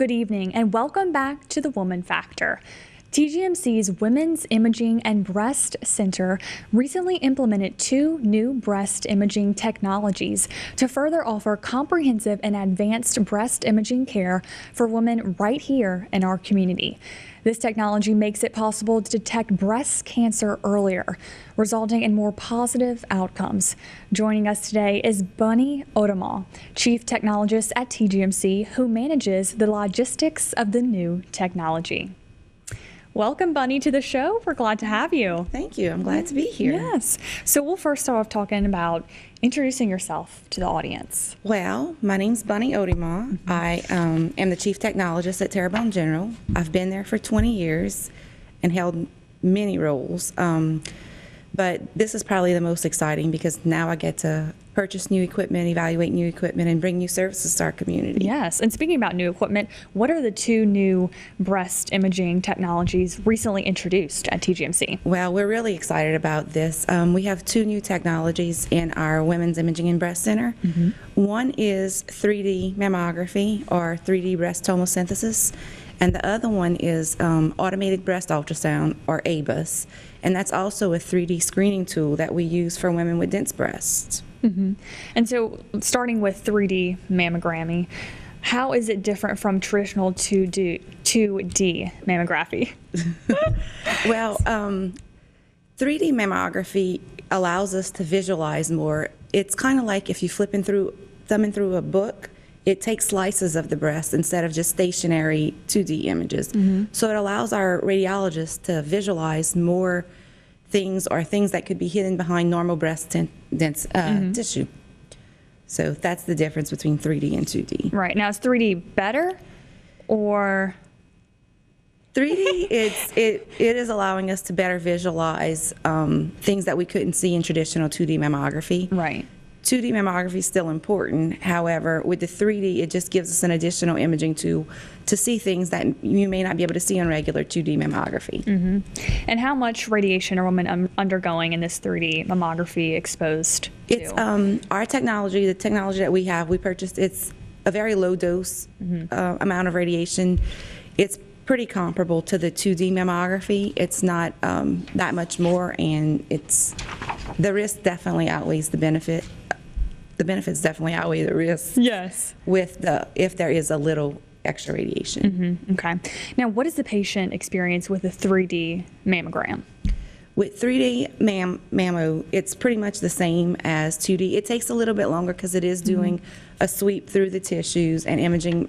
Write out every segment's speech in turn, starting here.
Good evening and welcome back to The Woman Factor. TGMC's Women's Imaging and Breast Center recently implemented 2 new breast imaging technologies to further offer comprehensive and advanced breast imaging care for women right here in our community. This technology makes it possible to detect breast cancer earlier, resulting in more positive outcomes. Joining us today is Bunnie Authement, Chief Technologist at TGMC, who manages the logistics of the new technology. Welcome, Bunnie, to the show. We're glad to have you. Thank you. I'm glad to be here. Yes. So we'll first start off talking about introducing yourself to the audience. Well, my name's Bunnie Authement. I am the Chief Technologist at Terrebonne General. I've been there for 20 years and held many roles. But this is probably the most exciting because now I get to purchase new equipment, evaluate new equipment, and bring new services to our community. Yes, and speaking about new equipment, what are the 2 new breast imaging technologies recently introduced at TGMC? Well, we're really excited about this. We have 2 new technologies in our Women's Imaging and Breast Center. One is 3D mammography or 3D breast tomosynthesis, and the other one is automated breast ultrasound or ABUS, and that's also a 3D screening tool that we use for women with dense breasts. And so starting with 3D mammography, how is it different from traditional 2D mammography? Well, 3D mammography allows us to visualize more. It's kind of like if you're thumbing through a book, it takes slices of the breast instead of just stationary 2D images. So it allows our radiologists to visualize more things or things that could be hidden behind normal breast dense tissue. So that's the difference between 3D and 2D. Right. Now, is 3D better or? 3D, it is allowing us to better visualize things that we couldn't see in traditional 2D mammography. Right. 2D mammography is still important. However, with the 3D, it just gives us an additional imaging tool to see things that you may not be able to see on regular 2D mammography. And how much radiation are women undergoing in this 3D mammography exposed to? It's our technology, the technology that we have, we purchased, it's a very low dose amount of radiation. It's pretty comparable to the 2D mammography. It's not that much more, and the risk definitely outweighs the benefit. The benefits definitely outweigh the risks. Yes. If there is a little extra radiation. Okay. Now, what is the patient experience with a 3D mammogram? With 3D mammo, it's pretty much the same as 2D. It takes a little bit longer because it is doing a sweep through the tissues and imaging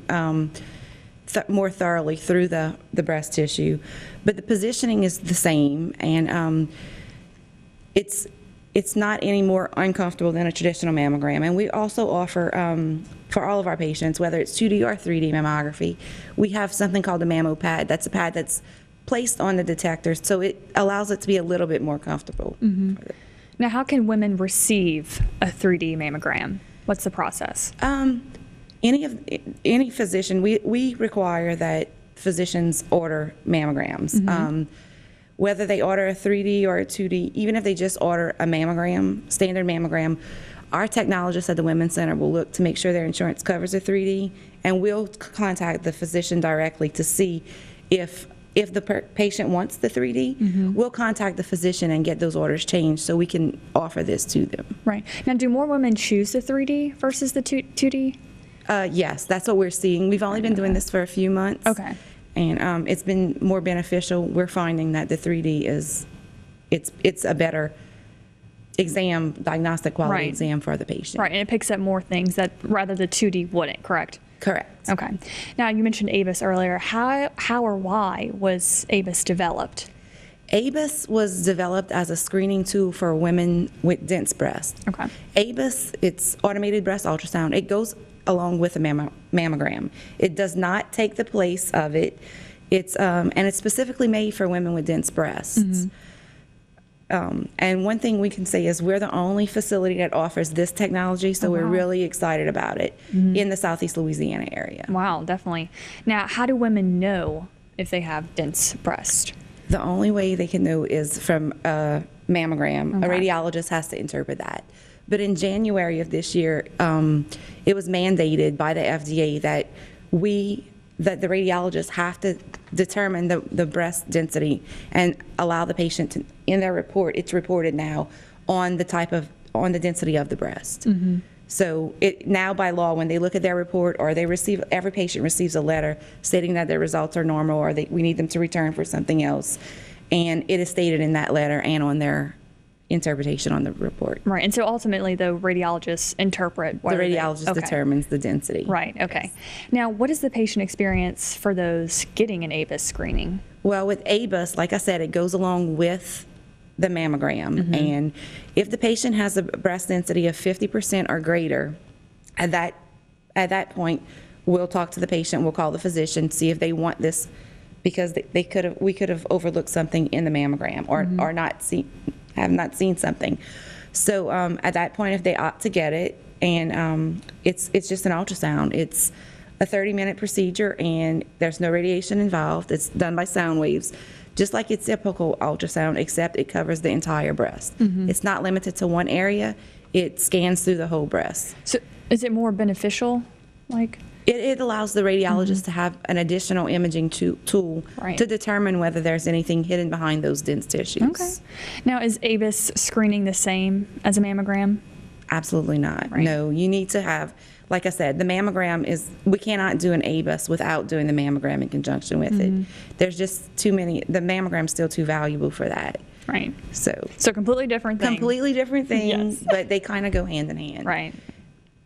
more thoroughly through the breast tissue. But the positioning is the same, and it's not any more uncomfortable than a traditional mammogram. And we also offer, for all of our patients, whether it's 2D or 3D mammography, we have something called a mammo pad. That's a pad that's placed on the detector, so it allows it to be a little bit more comfortable. Now, how can women receive a 3D mammogram? What's the process? Any physician, we require that physicians order mammograms. Whether they order a 3D or a 2D, even if they just order a mammogram, standard mammogram, our technologists at the Women's Center will look to make sure their insurance covers a 3D, and we'll contact the physician directly to see if the patient wants the 3D. We'll contact the physician and get those orders changed so we can offer this to them. Right. Now, do more women choose the 3D versus the 2D? Yes, that's what we're seeing. We've only been doing this for a few months. Okay. And it's been more beneficial. We're finding that the 3D it's a better exam, diagnostic quality exam for the patient. Right, and it picks up more things that rather the 2D wouldn't, correct? Correct. Okay. Now, you mentioned ABUS earlier. How or why was ABUS developed? ABUS was developed as a screening tool for women with dense breasts. Okay. ABUS, it's automated breast ultrasound. It goes along with a mammogram. It does not take the place of it. And it's specifically made for women with dense breasts. And one thing we can say is we're the only facility that offers this technology, so we're really excited about it in the Southeast Louisiana area. Wow, definitely. Now, how do women know if they have dense breast? The only way they can know is from a mammogram. A radiologist has to interpret that. But in January of this year, it was mandated by the FDA that that the radiologists have to determine the breast density and allow the patient to, in their report, it's reported now on the density of the breast. So it now by law, when they look at their report or every patient receives a letter stating that their results are normal or we need them to return for something else. And it is stated in that letter and on their interpretation on the report. Right. And so ultimately, the radiologists interpret The radiologist determines the density. Right. Okay. Now, what is the patient experience for those getting an ABUS screening? Well, with ABUS, like I said, it goes along with the mammogram. And if the patient has a breast density of 50% or greater, at that point, we'll talk to the patient, we'll call the physician, see if they want this, because we could have overlooked something in the mammogram or have not seen something. So at that point, if they opt to get it, and it's just an ultrasound. It's a 30-minute procedure, and there's no radiation involved. It's done by sound waves, just like its typical ultrasound, except it covers the entire breast. It's not limited to one area. It scans through the whole breast. So is it more beneficial? It allows the radiologist to have an additional imaging tool to determine whether there's anything hidden behind those dense tissues. Okay. Now, is ABUS screening the same as a mammogram? Absolutely not. No, you need to have, like I said, the mammogram we cannot do an ABUS without doing the mammogram in conjunction with it. There's just too many, the mammogram's still too valuable for that. Right. So completely different thing. Completely different things, but they kind of go hand in hand. Right.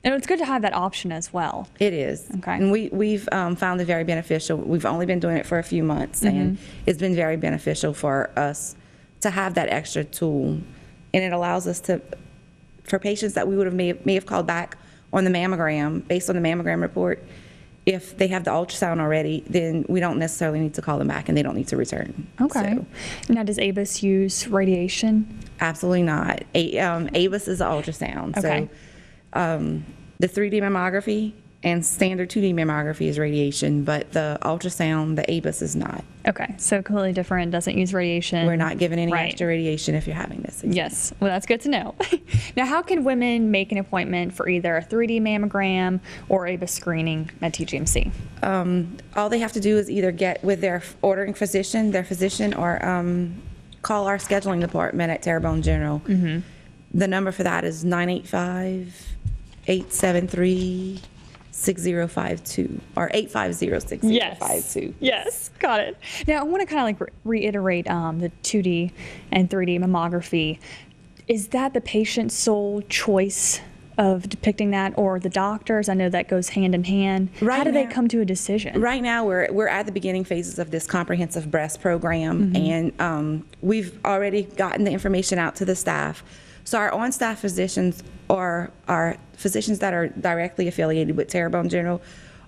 And it's good to have that option as well. It is. Okay. And we've found it very beneficial. We've only been doing it for a few months, and it's been very beneficial for us to have that extra tool. And it allows us to, for patients that we would have may have called back on the mammogram, based on the mammogram report, if they have the ultrasound already, then we don't necessarily need to call them back and they don't need to return. Okay. So. Now, does ABUS use radiation? Absolutely not. ABUS is an ultrasound. Okay. So the 3D mammography and standard 2D mammography is radiation, but the ultrasound, the ABUS is not. Okay, so completely different, doesn't use radiation. We're not giving any extra radiation if you're having this exam. Yes, well, that's good to know. Now, how can women make an appointment for either a 3D mammogram or ABUS screening at TGMC? All they have to do is either get with their ordering physician, or call our scheduling department at Terrebonne General. The number for that is 985-873-6052 or 850-6052. Yes, got it. Now I want to kind of reiterate the 2D and 3D mammography. Is that the patient's sole choice of depicting that, or the doctors? I know that goes hand in hand. How do they come to a decision? Right now, we're at the beginning phases of this comprehensive breast program, and we've already gotten the information out to the staff. So our on-staff physicians or our physicians that are directly affiliated with Terrebonne General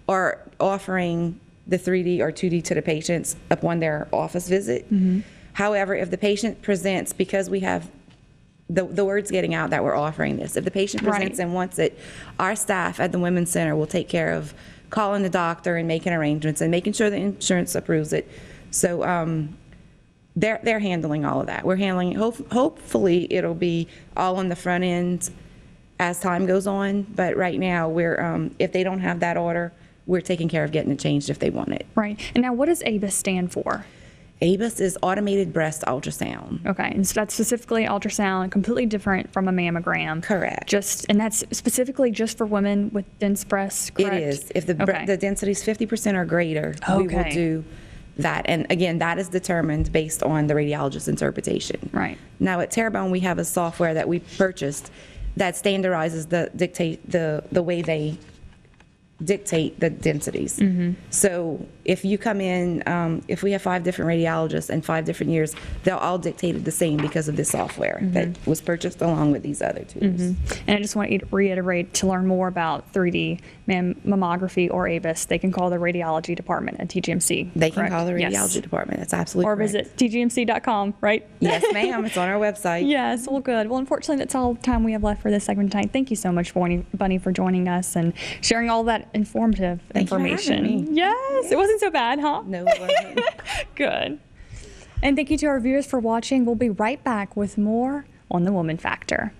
are offering the 3D or 2D to the patients upon their office visit. However, if the patient presents, because we have the word's getting out that we're offering this, if the patient presents and wants it, our staff at the Women's Center will take care of calling the doctor and making arrangements and making sure the insurance approves it. So they're handling all of that. We're handling, hopefully it'll be all on the front end as time goes on, but right now we're if they don't have that order, we're taking care of getting it changed if they want it. Right. And now, what does ABUS stand for? ABUS is automated breast ultrasound. Okay, and so that's specifically ultrasound, completely different from a mammogram. Correct. And that's specifically just for women with dense breasts, correct? It is. If the density is 50% or greater, we will do that. And again, that is determined based on the radiologist's interpretation. Right. Now at Terrebonne, we have a software that we purchased that standardizes the way they dictate the densities. So if you come in, if we have 5 different radiologists and 5 different years, they'll all dictate it the same because of this software that was purchased along with these other tools. And I just want to reiterate, to learn more about 3D mammography or ABUS, they can call the radiology department at TGMC. They can call the radiology department. That's absolutely correct. Or visit tgmc.com, right? Yes, ma'am. It's on our website. Yes, well, good. Well, unfortunately, that's all the time we have left for this segment tonight. Thank you so much, Bunnie, for joining us and sharing all that informative information. Thank you for having me. Yes, it wasn't so bad, huh? No, it wasn't. Good. And thank you to our viewers for watching. We'll be right back with more on The Woman Factor.